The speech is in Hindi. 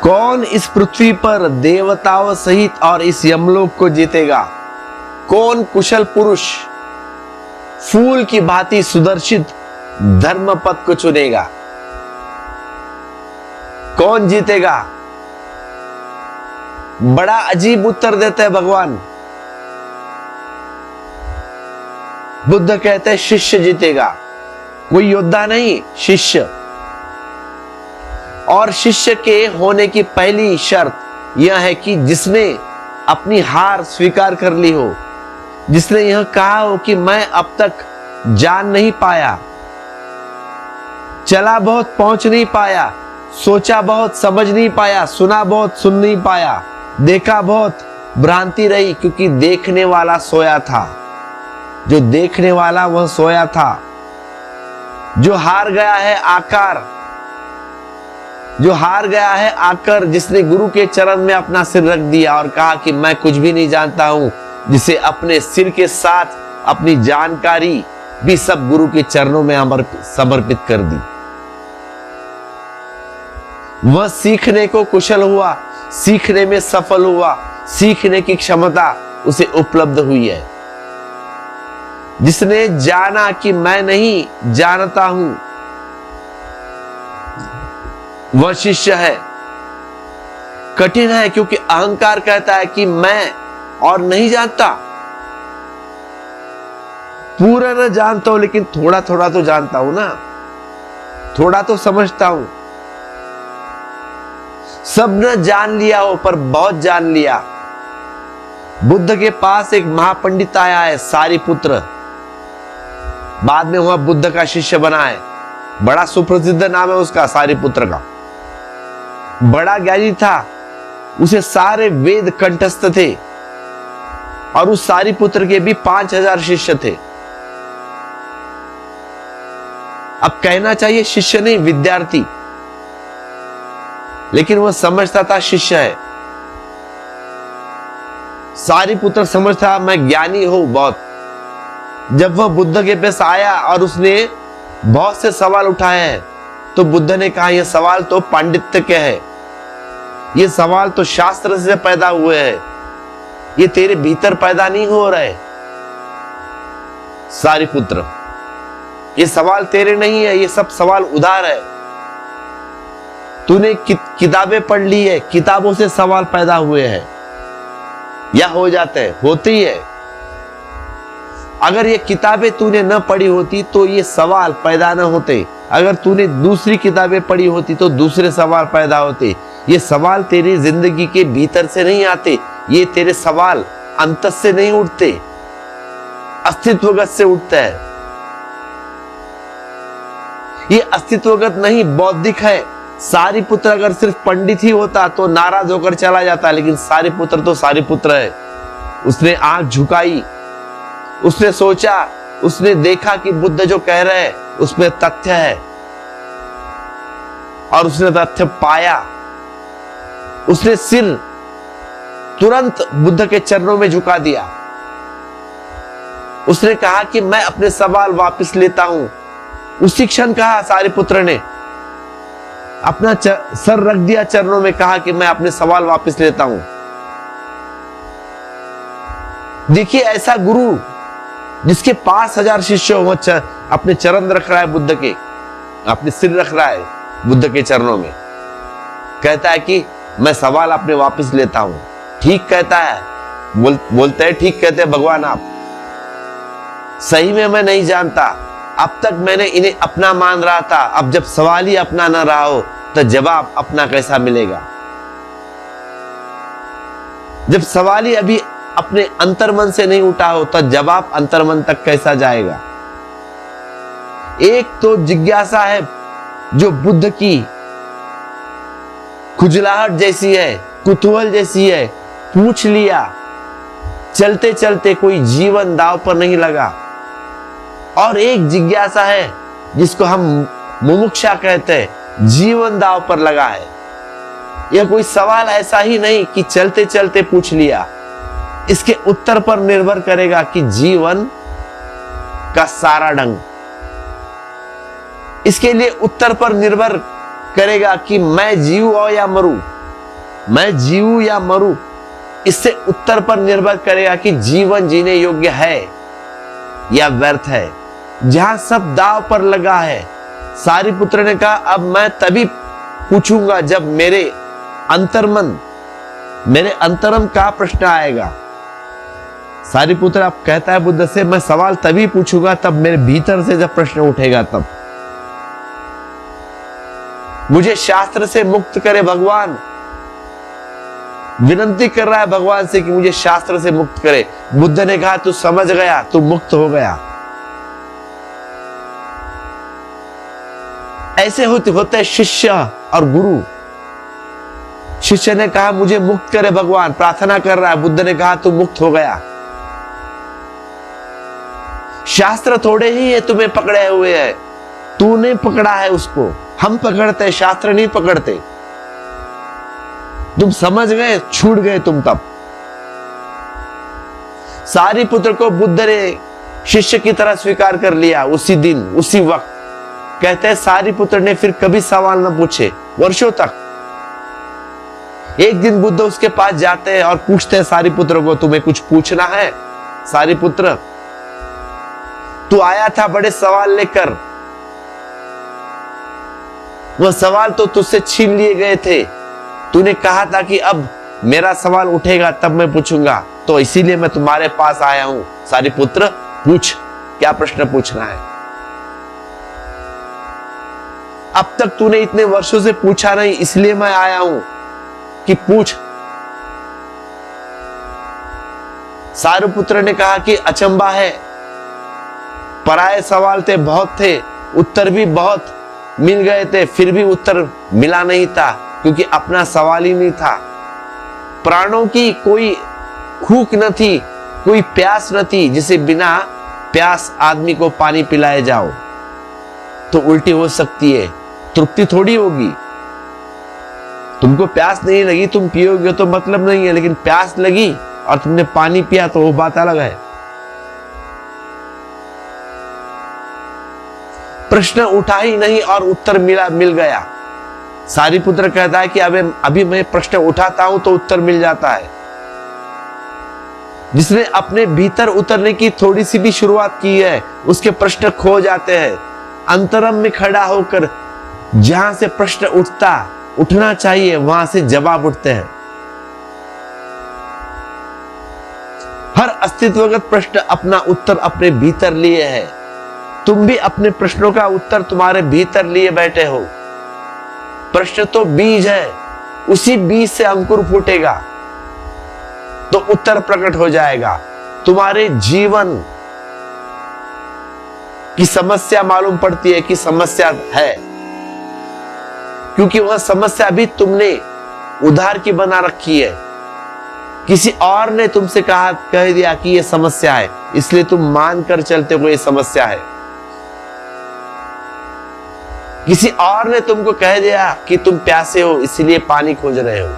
कौन इस पृथ्वी पर देवताओं सहित और इस यमलोक को जीतेगा? कौन कुशल पुरुष फूल की भांति सुदर्शित धर्म पथ को चुनेगा? कौन जीतेगा? बड़ा अजीब उत्तर देते हैं भगवान। बुद्ध कहते हैं शिष्य जीतेगा, कोई योद्धा नहीं, शिष्य। और शिष्य के होने की पहली शर्त यह है कि जिसने अपनी हार स्वीकार कर ली हो, जिसने यह कहा हो कि मैं अब तक जान नहीं पाया, चला बहुत पहुंच नहीं पाया, सोचा बहुत समझ नहीं पाया, सुना बहुत सुन नहीं पाया, देखा बहुत भ्रांति रही, क्योंकि देखने वाला सोया था। जो देखने वाला वह सोया था। जो हार गया है आकर, जो हार गया है आकर, जिसने गुरु के चरण में अपना सिर रख दिया और कहा कि मैं कुछ भी नहीं जानता हूं, जिसे अपने सिर के साथ अपनी जानकारी भी सब गुरु के चरणों में समर्पित कर दी, वह सीखने को कुशल हुआ, सीखने में सफल हुआ, सीखने की क्षमता उसे उपलब्ध हुई है। जिसने जाना कि मैं नहीं जानता हूं, वह शिष्य है। कठिन है क्योंकि अहंकार कहता है कि मैं और नहीं जानता, पूरा न जानता हूं, लेकिन थोड़ा थोड़ा तो जानता हूं ना, थोड़ा तो समझता हूं। सब न जान लिया हो पर बहुत जान लिया। बुद्ध के पास एक महापंडित आया है, सारिपुत्र, बाद में वह बुद्ध का शिष्य बना है। बड़ा सुप्रसिद्ध नाम है उसका, सारिपुत्र का। बड़ा ज्ञानी था, उसे सारे वेद कंठस्थ थे, और उस सारिपुत्र के भी 5000 शिष्य थे। अब कहना चाहिए शिष्य नहीं, विद्यार्थी, लेकिन वह समझता था शिष्य है। सारिपुत्र समझता मैं ज्ञानी हूं बहुत। जब वह बुद्ध के पास आया और उसने बहुत से सवाल उठाए हैं, तो बुद्ध ने कहा यह सवाल तो पांडित्य के है, ये सवाल तो शास्त्र से पैदा हुए हैं, ये तेरे भीतर पैदा नहीं हो रहे। सारिपुत्र, ये सवाल तेरे नहीं है, ये सब सवाल उधार है। तूने किताबें पढ़ ली है, किताबों से सवाल पैदा हुए हैं या हो जाते हैं, होते ही है। अगर ये किताबें तूने न पढ़ी होती तो ये सवाल पैदा न होते। अगर तूने दूसरी किताबें पढ़ी होती तो दूसरे सवाल पैदा होते। ये सवाल तेरी जिंदगी के भीतर से नहीं आते, ये तेरे सवाल अंत से नहीं उठते, अस्तित्वगत से उठते हैं। ये अस्तित्वगत नहीं, बौद्धिक है। सारिपुत्र अगर सिर्फ पंडित ही होता तो नाराज होकर चला जाता, लेकिन सारिपुत्र तो सारिपुत्र है। उसने आंख झुकाई, उसने सोचा, उसने देखा कि बुद्ध जो कह रहे हैं उसमें तथ्य है, और उसने तथ्य पाया। उसने सिर तुरंत बुद्ध के चरणों में झुका दिया। उसने कहा कि मैं अपने सवाल वापस लेता हूं। उसी क्षण कहा सारिपुत्र ने, अपना सर रख दिया चरणों में, कहा कि मैं अपने सवाल वापस लेता हूं। देखिए, ऐसा गुरु जिसके 5000 शिष्य हो, अपने चरण रख रहा है बुद्ध के, अपने सिर रख रहा है बुद्ध के चरणों में, कहता है कि मैं सवाल अपने वापस लेता हूं। ठीक कहता है, बोलते हैं ठीक कहते हैं भगवान आप। सही में मैं नहीं जानता, अब तक मैंने इन्हें अपना मान रहा था, अब जब सवाल ही अपना ना रहा हो तो जवाब अपना कैसा मिलेगा। जब सवाल ही अभी अपने अंतर्मन से नहीं उठा हो तो जवाब अंतर्मन तक कैसा जाएगा। एक तो जिज्ञासा है जो बुद्ध की खुजलाहट जैसी है, कुतूहल जैसी है, पूछ लिया, चलते चलते कोई जीवन दांव पर नहीं लगा। और एक जिज्ञासा है जिसको हम मुमुक्षा कहते हैं, जीवन दांव पर लगा है। यह कोई सवाल ऐसा ही नहीं कि चलते चलते पूछ लिया, इसके उत्तर पर निर्भर करेगा कि जीवन का सारा ढंग। इसके लिए उत्तर पर निर्भर करेगा कि मैं जीऊं या मरूं, मैं जीऊं या मरूं, इससे उत्तर पर निर्भर करेगा कि जीवन जीने योग्य है या व्यर्थ है। जहां सब दांव पर लगा है, सारिपुत्र ने कहा, अब मैं तभी पूछूंगा जब मेरे अंतरम का प्रश्न आएगा। सारिपुत्र अब कहता है बुद्ध से, मैं सवाल तभी पूछूंगा तब मेरे भीतर से जब प्रश्न उठेगा तब। मुझे शास्त्र से मुक्त करे भगवान, विनती कर रहा है भगवान से कि मुझे शास्त्र से मुक्त करे। बुद्ध ने कहा, तू समझ गया, तू मुक्त हो गया। ऐसे होते शिष्य और गुरु। शिष्य ने कहा, मुझे मुक्त करे भगवान, प्रार्थना कर रहा है। बुद्ध ने कहा, तू मुक्त हो गया। शास्त्र थोड़े ही है तुम्हें पकड़े हुए है, तूने पकड़ा है उसको। हम पकड़ते, शास्त्र नहीं पकड़ते। तुम समझ गए, छूट गए तुम तब। सारिपुत्र को बुद्ध ने शिष्य की तरह स्वीकार कर लिया उसी दिन, उसी वक्त। कहते हैं सारिपुत्र ने फिर कभी सवाल न पूछे वर्षों तक। एक दिन बुद्ध उसके पास जाते हैं और पूछते हैं सारिपुत्र को, तुम्हें कुछ पूछना है? सारिपुत्र, तू आया था बड़े सवाल लेकर, वह सवाल तो तुझसे छीन लिए गए थे। तूने कहा था कि अब मेरा सवाल उठेगा तब मैं पूछूंगा, तो इसीलिए मैं तुम्हारे पास आया हूं। सारिपुत्र, पूछ, क्या प्रश्न पूछना है? अब तक तूने इतने वर्षों से पूछा नहीं, इसलिए मैं आया हूं कि पूछ। सारिपुत्र ने कहा कि अचंबा है, पराये सवाल थे, बहुत थे, उत्तर भी बहुत मिल गए थे, फिर भी उत्तर मिला नहीं था, क्योंकि अपना सवाल ही नहीं था। प्राणों की कोई भूख न थी, कोई प्यास न थी, जिसे बिना प्यास आदमी को पानी पिलाए जाओ तो उल्टी हो सकती है, तृप्ति थोड़ी होगी। तुमको प्यास नहीं लगी, तुम पियोगे तो मतलब नहीं है, लेकिन प्यास लगी और तुमने पानी पिया तो वो बात अलग है। प्रश्न उठा ही नहीं और उत्तर मिल गया। सारिपुत्र कहता है कि अभी मैं प्रश्न उठाता हूं तो उत्तर मिल जाता है। जिसने अपने भीतर उतरने की थोड़ी सी भी शुरुआत की है, उसके प्रश्न खो जाते हैं। अंतरम में खड़ा होकर जहां से प्रश्न उठना चाहिए, वहां से जवाब उठते हैं। हर अस्तित्वगत प्रश्न अपना उत्तर अपने भीतर लिए है। तुम भी अपने प्रश्नों का उत्तर तुम्हारे भीतर लिए बैठे हो। प्रश्न तो बीज है, उसी बीज से अंकुर फूटेगा तो उत्तर प्रकट हो जाएगा। तुम्हारे जीवन की समस्या मालूम पड़ती है कि समस्या है, क्योंकि वह समस्या भी तुमने उधार की बना रखी है। किसी और ने तुमसे कह दिया कि यह समस्या है, इसलिए तुम मान कर चलते हो ये समस्या है। किसी और ने तुमको कह दिया कि तुम प्यासे हो, इसलिए पानी खोज रहे हो।